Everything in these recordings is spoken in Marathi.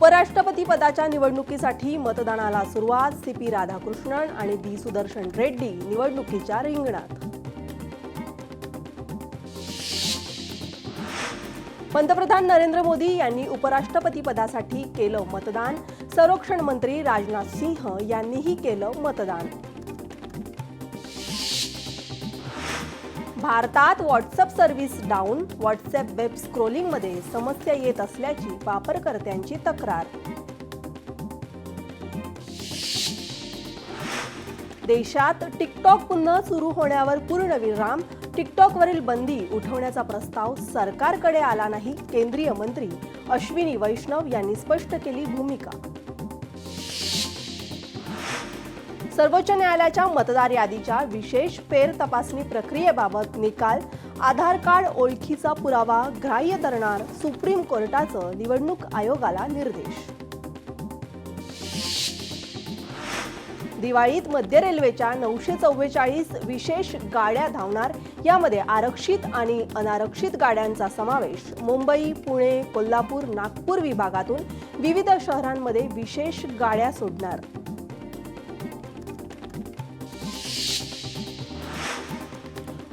उपराष्ट्रपती पदाच्या निवडणुकीसाठी मतदानाला सुरुवात. सीपी राधाकृष्णन आणि डी सुदर्शन रेड्डी निवडणुकीच्या रिंगणात. पंतप्रधान नरेंद्र मोदी यांनी उपराष्ट्रपती पदासाठी केलं मतदान. संरक्षण मंत्री राजनाथ सिंह यांनीही केलं मतदान. भारतात WhatsApp service down. WhatsApp web स्क्रोलिंगमध्ये समस्या येत असल्याची वापरकर्त्यांची तक्रार. देशात टिकटॉक पुन्हा सुरू होण्यावर पूर्णविराम. टिकटॉकवरील बंदी उठवण्याचा प्रस्ताव सरकारकडे आला नाही. केंद्रीय मंत्री अश्विनी वैष्णव यांनी स्पष्ट केली भूमिका. सर्वोच्च न्यायालयाच्या मतदार यादीच्या विशेष फेर तपासणी प्रक्रियेबाबत निकाल. आधार कार्ड ओळखीचा पुरावा ग्राह्य धरणार. सुप्रीम कोर्टाचं निवडणूक आयोगाला निर्देश. दिवाळीत मध्य रेल्वेच्या 944 विशेष गाड्या धावणार. यामध्ये आरक्षित आणि अनारक्षित गाड्यांचा समावेश. मुंबई, पुणे, कोल्हापूर, नागपूर विभागातून विविध शहरांमध्ये विशेष गाड्या सोडणार.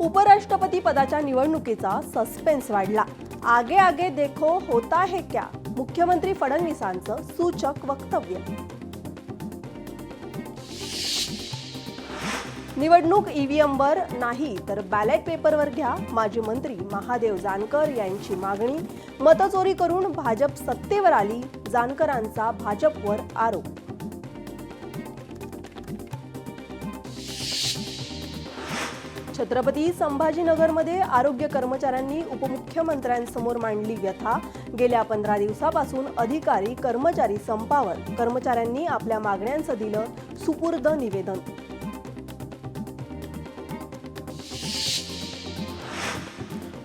उपराष्ट्रपती पदाच्या निवडणुकीचा सस्पेन्स वाढला. आगे आगे देखो होता है क्या. मुख्यमंत्री फडणवीसांचं सूचक वक्तव्य. निवडणूक ईव्हीएमवर नाही तर बॅलेट पेपरवर घ्या. माजी मंत्री महादेव जानकर यांची मागणी. मतचोरी करून भाजप सत्तेवर आली. जानकरांचा भाजपवर आरोप. छत्रपती संभाजीनगरमध्ये आरोग्य कर्मचाऱ्यांनी उपमुख्यमंत्र्यांसमोर मांडली व्यथा. गेल्या 15 दिवसापासून अधिकारी कर्मचारी संपावर. कर्मचाऱ्यांनी आपल्या मागण्यांचं दिलं सुपूर्द निवेदन.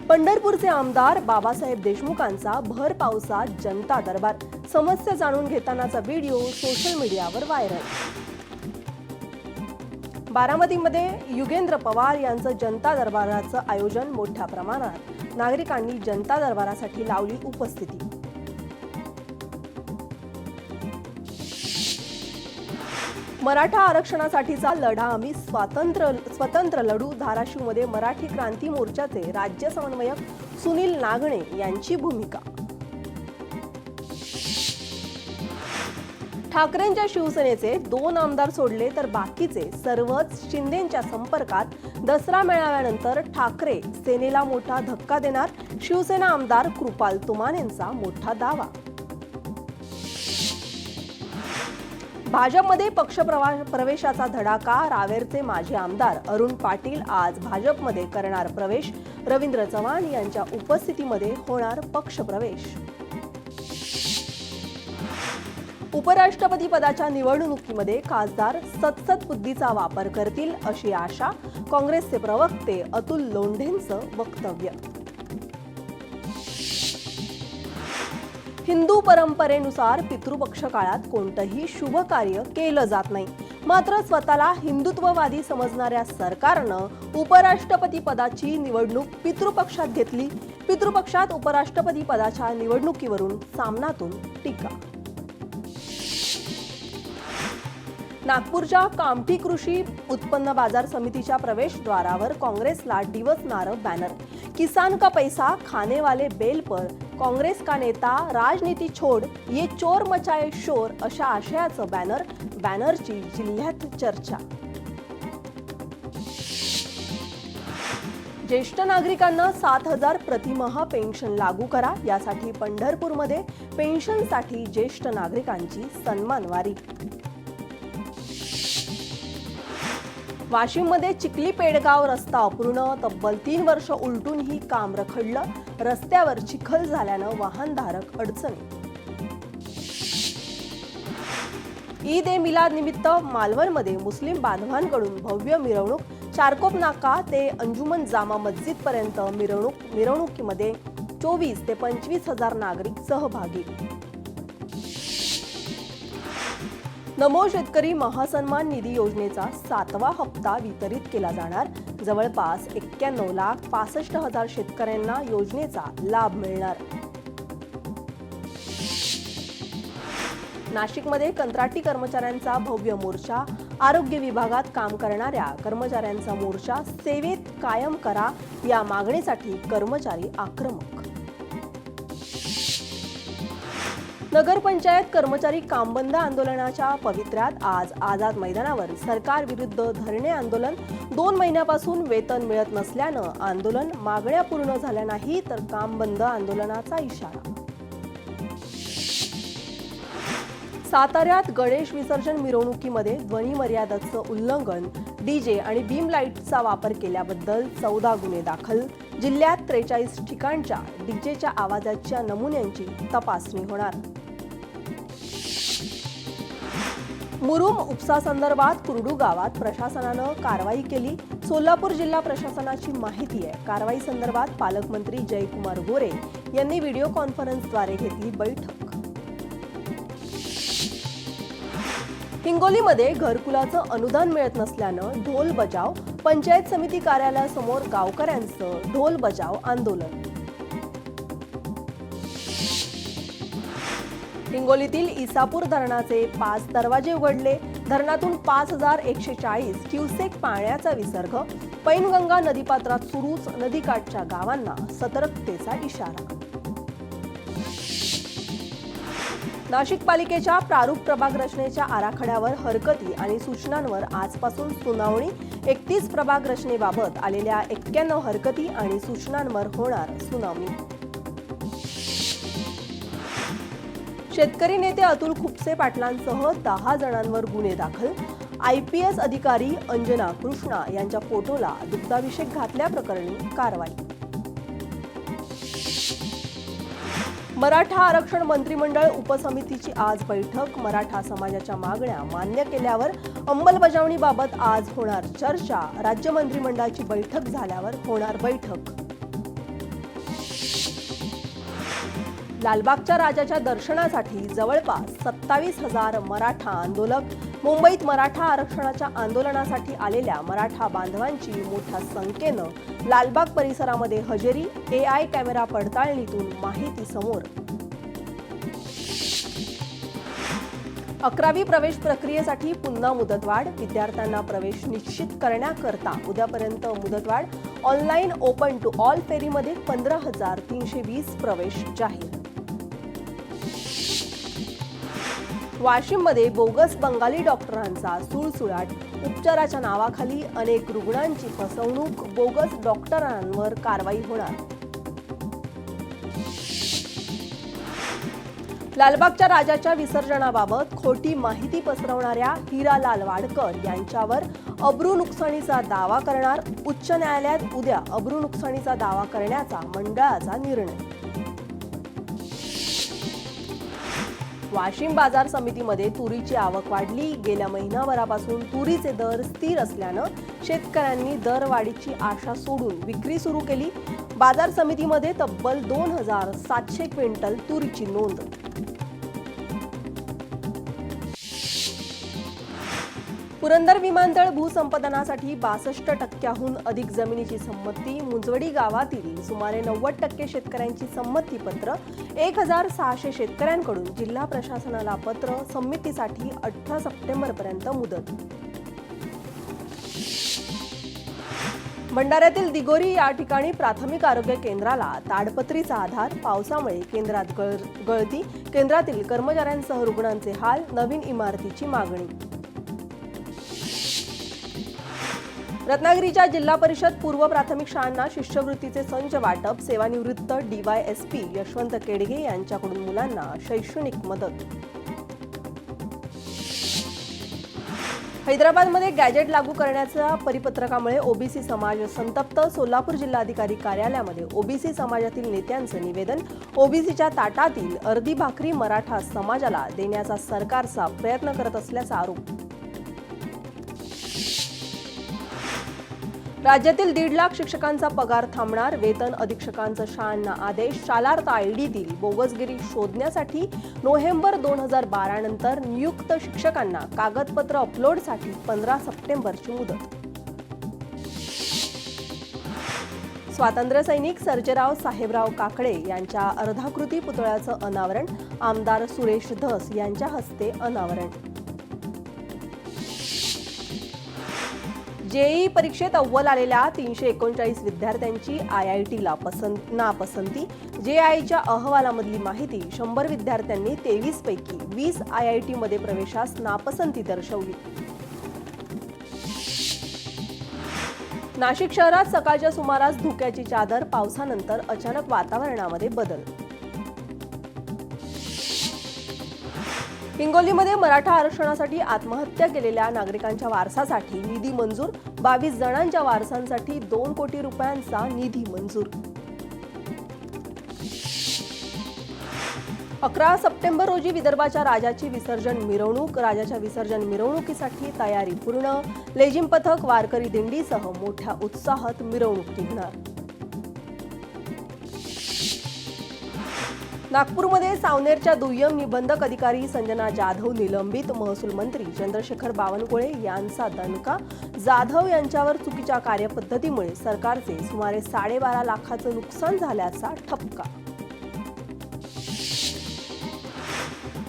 पंढरपूरचे आमदार बाबासाहेब देशमुखांचा भर पावसात जनता दरबार. समस्या जाणून घेतानाचा व्हिडिओ सोशल मीडियावर व्हायरल. बारामतीमध्ये युगेंद्र पवार यांचं जनता दरबाराचं आयोजन. मोठ्या प्रमाणात नागरिकांनी जनता दरबारासाठी लावली उपस्थिती. मराठा आरक्षणासाठीचा लढा आम्ही स्वतंत्र लढू. धाराशिवमध्ये मराठी क्रांती मोर्चाचे राज्य समन्वयक सुनील नागणे यांची भूमिका. ठाकरेंच्या शिवसेनेचे 2 आमदार सोडले तर बाकीचे सर्वच शिंदेंच्या संपर्कात. दसरा मेळाव्यानंतर ठाकरे सेनेला मोठा धक्का देणार. शिवसेना आमदार कृपाल तुमानेंचा मोठा दावा. भाजपमध्ये पक्ष प्रवेशाचा धडाका. रावेरचे माजी आमदार अरुण पाटील आज भाजपमध्ये करणार प्रवेश. रवींद्र चव्हाण यांच्या उपस्थितीमध्ये होणार पक्ष प्रवेश. उपराष्ट्रपती पदाच्या निवडणुकीमध्ये खासदार सतसत बुद्धीचा वापर करतील अशी आशा. काँग्रेसचे प्रवक्ते अतुल लोंढेंचं वक्तव्य. हिंदू परंपरेनुसार पितृपक्ष काळात कोणतंही शुभ कार्य केलं जात नाही. मात्र स्वतःला हिंदुत्ववादी समजणाऱ्या सरकारनं उपराष्ट्रपती पदाची निवडणूक पितृपक्षात घेतली. पितृपक्षात उपराष्ट्रपती पदाच्या निवडणुकीवरून सामनातून टीका. नागपूरच्या कामठी कृषी उत्पन्न बाजार समितीच्या प्रवेशद्वारावर काँग्रेसला डिवचणारं बॅनर. किसान का पैसा खाने वाले बेल पर. काँग्रेस का नेता राजनीती छोड ये चोर मचाए शोर अशा आशयाचं बॅनर. बॅनरची जिल्ह्यात चर्चा. ज्येष्ठ नागरिकांना 7,000 प्रतिमाह पेन्शन लागू करा. यासाठी पंढरपूरमध्ये पेन्शनसाठी ज्येष्ठ नागरिकांची सन्मानवारी. वाशिममध्ये चिखली पेडगाव रस्ता अपूर्ण. तब्बल 3 वर्ष उलटूनही काम रखडलं. रस्त्यावर चिखल झाल्यानं वाहनधारक अडचणीत. ईद ए मिलाद निमित्त मालवणमध्ये मुस्लिम बांधवांकडून भव्य मिरवणूक. चारकोप नाका ते अंजुमन जामा मस्जिद पर्यंत मिरवणुकीमध्ये 24 ते 25 हजार नागरिक सहभागी. नमो शेतकरी महासन्मान निधी योजनेचा 7वा हप्ता वितरित केला जाणार. जवळपास 91,65,000 शेतकऱ्यांना योजनेचा लाभ मिळणार. नाशिकमध्ये कंत्राटी कर्मचाऱ्यांचा भव्य मोर्चा, आरोग्य विभागात काम करणाऱ्या कर्मचाऱ्यांचा मोर्चा, सेवेत कायम करा या मागणीसाठी कर्मचारी आक्रमक. नगरपंचायत कर्मचारी कामबंद आंदोलनाच्या पवित्र्यात आज आझाद मैदानावर सरकार विरुद्ध धरणे आंदोलन. 2 महिन्यापासून वेतन मिळत नसल्यानं आंदोलन, मागण्या पूर्ण झाल्या नाही तर कामबंद आंदोलनाचा इशारा. साताऱ्यात गणेश विसर्जन मिरवणुकीमध्ये ध्वनी मर्यादेचं उल्लंघन, डीजे आणि बीम लाईटचा वापर केल्याबद्दल 14 गुन्हे दाखल. जिल्ह्यात 43 ठिकाणच्या डीजेच्या आवाजाच्या नमुन्यांची तपासणी होणार. मुरुम उपसासंदर्भात कुरडू गावात प्रशासनानं कारवाई केली. सोलापूर जिल्हा प्रशासनाची माहिती आहे. कारवाई संदर्भात पालकमंत्री जयकुमार गोरे यांनी व्हिडिओ कॉन्फरन्सद्वारे घेतली बैठक. हिंगोलीमध्ये घरकुलाचं अनुदान मिळत नसल्यानं ढोल बजाव. पंचायत समिती कार्यालयासमोर गावकऱ्यांचं ढोल बजाव आंदोलन. हिंगोलीतील इसापूर धरणाचे 5 दरवाजे उघडले. धरणातून 5140 क्युसेक पाण्याचा विसर्ग. पैनगंगा नदीपात्रात सुरूच, नदीकाठच्या गावांना सतर्कतेचा इशारा. नाशिक पालिकेच्या प्रारूप प्रभाग रचनेच्या आराखड्यावर हरकती आणि सूचनांवर आजपासून सुनावणी. 31 प्रभाग रचनेबाबत आलेल्या 91 हरकती आणि सूचनांवर होणार सुनावणी. शेतकरी नेते अतुल खुपसे पाटलांसह 10 जणांवर गुन्हे दाखल. IPS अधिकारी अंजना कृष्णा यांच्या फोटोला दुग्धाभिषेक घातल्याप्रकरणी कारवाई. मराठा आरक्षण मंत्रिमंडळ उपसमितीची आज बैठक. मराठा समाजाच्या मागण्या मान्य केल्यावर अंमलबजावणीबाबत आज होणार चर्चा. राज्य मंत्रिमंडळाची बैठक झाल्यावर होणार बैठक. लालबागच्या राजाच्या दर्शनासाठी जवळपास 27,000 मराठा आंदोलक. मुंबईत मराठा आरक्षणाच्या आंदोलनासाठी आलेल्या मराठा बांधवांची मोठ्या संख्येनं लालबाग परिसरामध्ये हजेरी. AI कॅमेरा पडताळणीतून माहिती समोर. 11वी प्रवेश प्रक्रियेसाठी पुन्हा मुदतवाढ. विद्यार्थ्यांना प्रवेश निश्चित करण्याकरता उद्यापर्यंत मुदतवाढ. ऑनलाईन ओपन टू ऑल फेरीमध्ये 15,320 प्रवेश जाहीर. वाशिममध्ये बोगस बंगाली डॉक्टरांचा सुळसुळाट. उपचाराच्या नावाखाली अनेक रुग्णांची फसवणूक. बोगस डॉक्टरांवर कारवाई होणार. लालबागच्या राजाच्या विसर्जनाबाबत खोटी माहिती पसरवणाऱ्या हिरालाल वाडकर यांच्यावर अब्रू नुकसानीचा दावा करणार. उच्च न्यायालयात उद्या अब्रू नुकसानीचा दावा करण्याचा मंडळाचा निर्णय. वाशिम बाजार समितीमध्ये तुरीची आवक वाढली. गेल्या महिनाभरापासून तुरीचे दर स्थिर असल्यानं शेतकऱ्यांनी दरवाढीची आशा सोडून विक्री सुरू केली. बाजार समितीमध्ये तब्बल 2,700 क्विंटल तुरीची नोंद. पुरंदर विमानतळ भूसंपादनासाठी 62% अधिक जमिनीची संमती. मुंजवडी गावातील सुमारे 90% शेतकऱ्यांची संमतीपत्र. 1,600 शेतकऱ्यांकडून जिल्हा प्रशासनाला पत्र. संमतीसाठी 18 सप्टेंबरपर्यंत मुदत. भंडाऱ्यातील दिगोरी या ठिकाणी प्राथमिक आरोग्य केंद्राला ताडपत्रीचा आधार. पावसामुळे केंद्रात गळती. केंद्रातील कर्मचाऱ्यांसह रुग्णांचे हाल. नवीन इमारतीची मागणी. रत्नागिरीच्या जिल्हा परिषद पूर्व प्राथमिक शाळांना शिष्यवृत्तीचे संच वाटप. सेवानिवृत्त DYSP यशवंत केडगे यांच्याकडून मुलांना शैक्षणिक मदत. हैदराबादमध्ये गॅजेट लागू करण्याच्या परिपत्रकामुळे ओबीसी समाज संतप्त. सोलापूर जिल्हाधिकारी कार्यालयामध्ये ओबीसी समाजातील नेत्यांचं निवेदन. ओबीसीच्या ताटातील अर्धी भाकरी मराठा समाजाला देण्याचा सरकारचा प्रयत्न करत असल्याचा आरोप. राज्यातील 1.5 लाख शिक्षकांचा पगार थांबणार. वेतन अधीक्षकांचा शाळांना आदेश. शालार्थ आयडीतील बोगसगिरी शोधण्यासाठी नोव्हेंबर 2012 नंतर नियुक्त शिक्षकांना कागदपत्र अपलोडसाठी 15 सप्टेंबरची मुदत. स्वातंत्र्य सैनिक सर्जेराव साहेबराव काकडे यांच्या अर्धाकृती पुतळ्याचं अनावरण. आमदार सुरेश धस यांच्या हस्ते अनावरण. जेईई परीक्षेत अव्वल आलेल्या 339 विद्यार्थ्यांची IITला नापसंती. JEIच्या अहवालामधली माहिती 100 विद्यार्थ्यांनी 23 पैकी 20 IITमध्ये प्रवेशास नापसंती दर्शवली. नाशिक शहरात सकाळच्या सुमारास धुक्याची चादर, पावसानंतर अचानक वातावरणामध्ये बदल. हिंगोलीमध्ये मराठा आरक्षणासाठी आत्महत्या केलेल्या नागरिकांच्या वारसासाठी निधी मंजूर. 22 जणांच्या वारसांसाठी 2 कोटी रुपयांचा निधी मंजूर. 11 सप्टेंबर रोजी विदर्भाच्या राजाची विसर्जन मिरवणूक. राजाच्या विसर्जन मिरवणुकीसाठी तयारी पूर्ण. लेझिम पथक, वारकरी दिंडीसह मोठ्या उत्साहात मिरवणूक निघणार. नागपूरमध्ये सावनेरच्या दुय्यम निबंधक अधिकारी संजना जाधव निलंबित. महसूल मंत्री चंद्रशेखर बावनकुळे यांचा दणका. जाधव यांच्यावर चुकीच्या कार्यपद्धतीमुळे सरकारचे सुमारे 12.5 लाखाचं नुकसान झाल्याचा ठपका.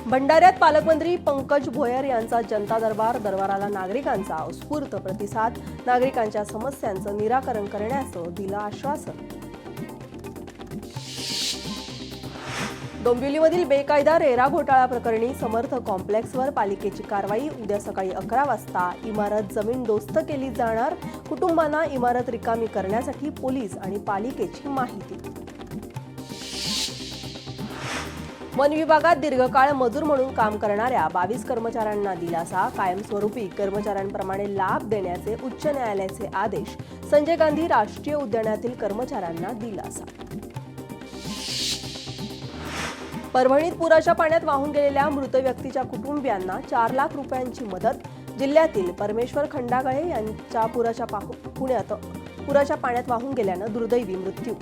भंडाऱ्यात पालकमंत्री पंकज भोयर यांचा जनता दरबाराला नागरिकांचा उत्स्फूर्त प्रतिसाद. नागरिकांच्या समस्यांचं निराकरण करण्याचं दिलं आश्वासन. डोंबिवलीमधील बेकायदा रेरा घोटाळा प्रकरणी समर्थ कॉम्प्लेक्सवर पालिकेची कारवाई. उद्या सकाळी 11 वाजता इमारत जमीनदोस्त केली जाणार. कुटुंबांना इमारत रिकामी करण्यासाठी पोलीस आणि पालिकेची माहिती. वन विभागात दीर्घकाळ मजूर म्हणून काम करणाऱ्या 22 कर्मचाऱ्यांना दिलासा. कायमस्वरूपी कर्मचाऱ्यांप्रमाणे लाभ देण्याचे उच्च न्यायालयाचे आदेश. संजय गांधी राष्ट्रीय उद्यानातील कर्मचाऱ्यांना दिलासा. परभणीत पुराच्या पाण्यात वाहून गेलेल्या मृत व्यक्तीच्या कुटुंबियांना 4 लाख रुपयांची मदत. जिल्ह्यातील परमेश्वर खंडागळे यांच्या पुण्यात पुराच्या पाण्यात वाहून गेल्यानं दुर्दैवी मृत्यू.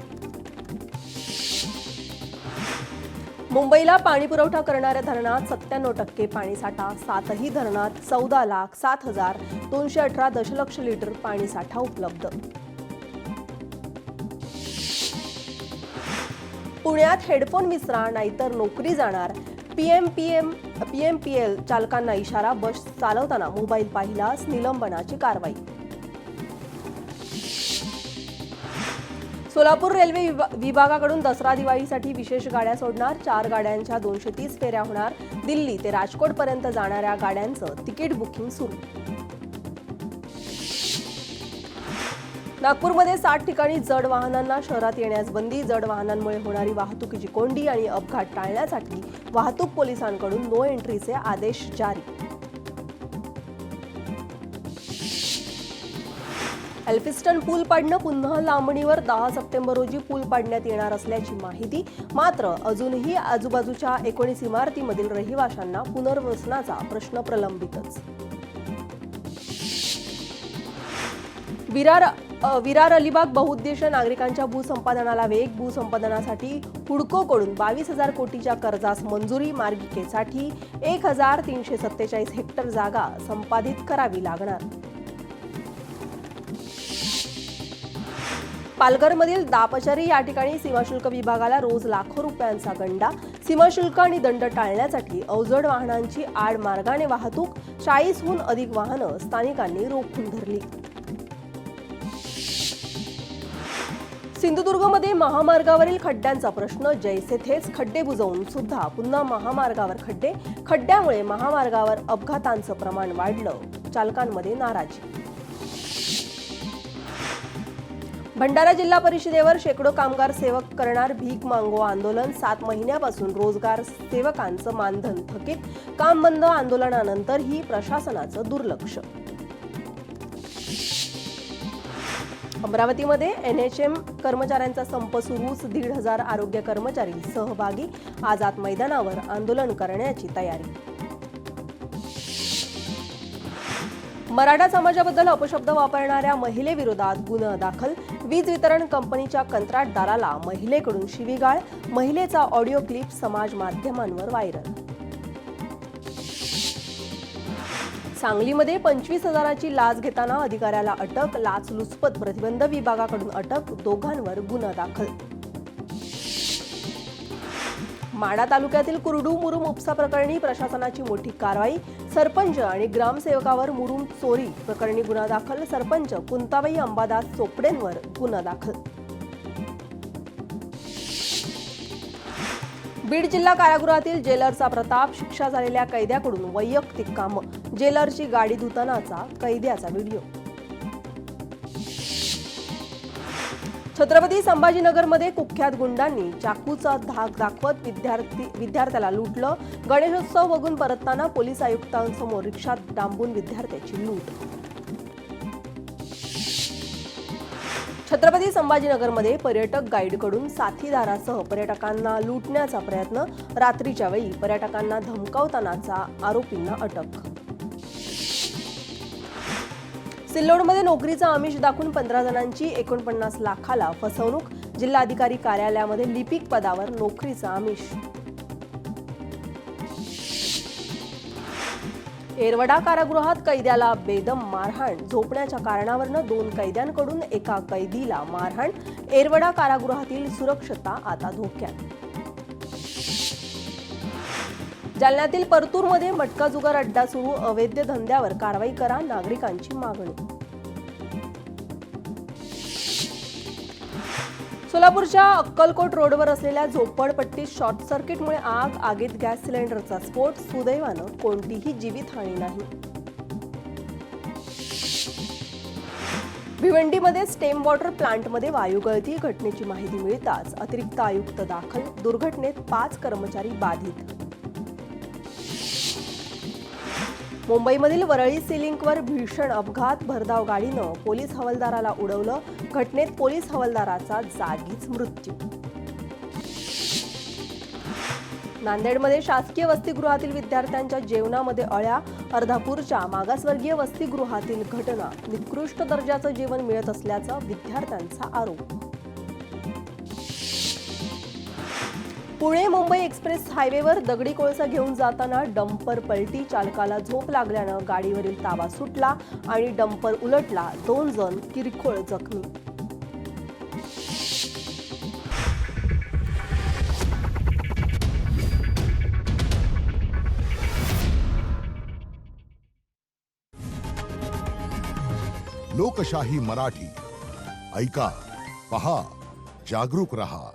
मुंबईला पाणी पुरवठा करणाऱ्या धरणात 97% पाणीसाठा. 7ही धरणात 14,07,218 दशलक्ष लिटर पाणीसाठा उपलब्ध. पुण्यात हेडफोन विसरा नाहीतर नोकरी जाणार. PMPL चालकांना इशारा. बस चालवताना मोबाईल पाहिल्यास निलंबनाची कारवाई. सोलापूर रेल्वे विभागाकडून दसरा दिवाळीसाठी विशेष गाड्या सोडणार. 4 गाड्यांच्या 230 फेऱ्या होणार. दिल्ली ते राजकोट पर्यंत जाणाऱ्या गाड्यांचं तिकीट बुकिंग सुरू. नागपूरमध्ये 60 ठिकाणी जड वाहनांना शहरात येण्यास बंदी. जड वाहनांमुळे होणारी वाहतुकीची कोंडी आणि अपघात टाळण्यासाठी वाहतूक पोलिसांकडून नो एंट्रीचे आदेश जारी. एल्फिस्टन पूल पाडणं पुन्हा लांबणीवर. 10 सप्टेंबर रोजी पूल पाडण्यात येणार असल्याची माहिती. मात्र अजूनही आजूबाजूच्या 19 इमारतीमधील रहिवाशांना पुनर्वसनाचा प्रश्न प्रलंबितच. विरार अलिबाग बहुउद्देशीय नागरिकांच्या भूसंपादनाला वेग. भूसंपादनासाठी हुडकोकडून 22,000 कोटीच्या कर्जास मंजुरी. मार्गिकेसाठी 1,347 हेक्टर जागा संपादित करावी लागणार. पालघरमधील दापचरी या ठिकाणी सीमाशुल्क विभागाला रोज लाखो रुपयांचा गंडा. सीमाशुल्क आणि दंड टाळण्यासाठी अवजड वाहनांची आडमार्गाने वाहतूक. 40हून अधिक वाहनं स्थानिकांनी रोखून धरली. सिंधुदुर्गमध्ये महामार्गावरील खड्ड्यांचा प्रश्न. जैसे थेच खड्डे बुजवून सुद्धा पुन्हा महामार्गावर खड्डे. खड्ड्यामुळे महामार्गावर अपघातांचं प्रमाण वाढलं. चालकांमध्ये नाराजी. भंडारा जिल्हा परिषदेवर शेकडो कामगार सेवक करणार भीक मागो आंदोलन. 7 महिन्यापासून रोजगार सेवकांचं मानधन थकीत. काम बंद आंदोलनानंतरही प्रशासनाचं दुर्लक्ष. अमरावतीमध्ये NHM कर्मचाऱ्यांचा संप सुरूच. 1,500 आरोग्य कर्मचारी सहभागी. आझाद मैदानावर आंदोलन करण्याची तयारी. मराठा समाजाबद्दल अपशब्द वापरणाऱ्या महिलेविरोधात गुन्हा दाखल. वीज वितरण कंपनीच्या कंत्राटदाराला महिलेकडून शिवीगाळ. महिलेचा ऑडिओ क्लिप समाज माध्यमांवर व्हायरल. सांगलीमध्ये 25,000ची लाच घेताना अधिकाऱ्याला अटक. लाचलुचपत प्रतिबंध विभागाकडून अटक. दोघांवर गुन्हा दाखल. माढा तालुक्यातील कुरडू मुरुम उपसा प्रकरणी प्रशासनाची मोठी कारवाई. सरपंच आणि ग्रामसेवकावर मुरुम चोरी प्रकरणी गुन्हा दाखल. सरपंच कुंताबाई अंबादास चोपडेंवर गुन्हा दाखल. बीड जिल्हा कारागृहातील जेलरचा प्रताप. शिक्षा झालेल्या कैद्याकडून वैयक्तिक काम. जेलरची गाडी धुतानाचा कैद्याचा व्हिडिओ. छत्रपती संभाजीनगरमध्ये कुख्यात गुंडांनी चाकूचा धाक दाखवत विद्यार्थ्याला लुटलं. गणेशोत्सव बघून परतताना पोलीस आयुक्तांसमोर रिक्षात डांबून विद्यार्थ्याची लूट. छत्रपती संभाजीनगरमध्ये पर्यटक गाईडकडून साथीदारासह पर्यटकांना लुटण्याचा प्रयत्न. रात्रीच्या वेळी पर्यटकांना धमकावतानाचा आरोपींना अटक. सिल्लोडमध्ये नोकरीचा आमिष दाखवून 15 जणांची 49 लाखाला फसवणूक. जिल्हाधिकारी कार्यालयामध्ये लिपिक पदावर नोकरीचा आमिष. येरवडा कारागृहात कैद्याला बेदम मारहाण. झोपण्याच्या कारणावरून 2 कैद्यांकडून एका कैदीला मारहाण. येरवडा कारागृहातील सुरक्षता आता धोक्यात. जालन्यातील परतूरमध्ये मटका जुगार अड्डा सुरू. अवैध धंद्यावर कारवाई करा, नागरिकांची मागणी. सोलापूरच्या अक्कलकोट रोडवर असलेल्या झोपडपट्टीत शॉर्ट सर्किटमुळे आग. आगीत गॅस सिलेंडरचा स्फोट. सुदैवानं कोणतीही जीवितहानी नाही. भिवंडीमध्ये स्टेम वॉटर प्लांटमध्ये वायू गळती. घटनेची माहिती मिळताच अतिरिक्त आयुक्त दाखल. दुर्घटनेत 5 कर्मचारी बाधित. मुंबईमधील वरळी सी लिंकवर भीषण अपघात. भरधाव गाडीनं पोलीस हवालदाराला उडवलं. घटनेत पोलीस हवालदाराचा जागीच मृत्यू. नांदेडमध्ये शासकीय वसतिगृहातील विद्यार्थ्यांच्या जेवणामध्ये अळ्या. अर्धापूरच्या मागासवर्गीय वसतिगृहातील घटना. निकृष्ट दर्जाचं जेवण मिळत असल्याचा विद्यार्थ्यांचा आरोप. पुणे मुंबई एक्सप्रेस हायवेवर दगडी कोळसा घेऊन जाताना डंपर पलटी. चालकाला झोप लागल्यानं गाडीवरील ताबा सुटला आणि डंपर उलटला. 2 जण किरकोळ जखमी. लोकशाही मराठी ऐका, पहा, जागरूक रहा.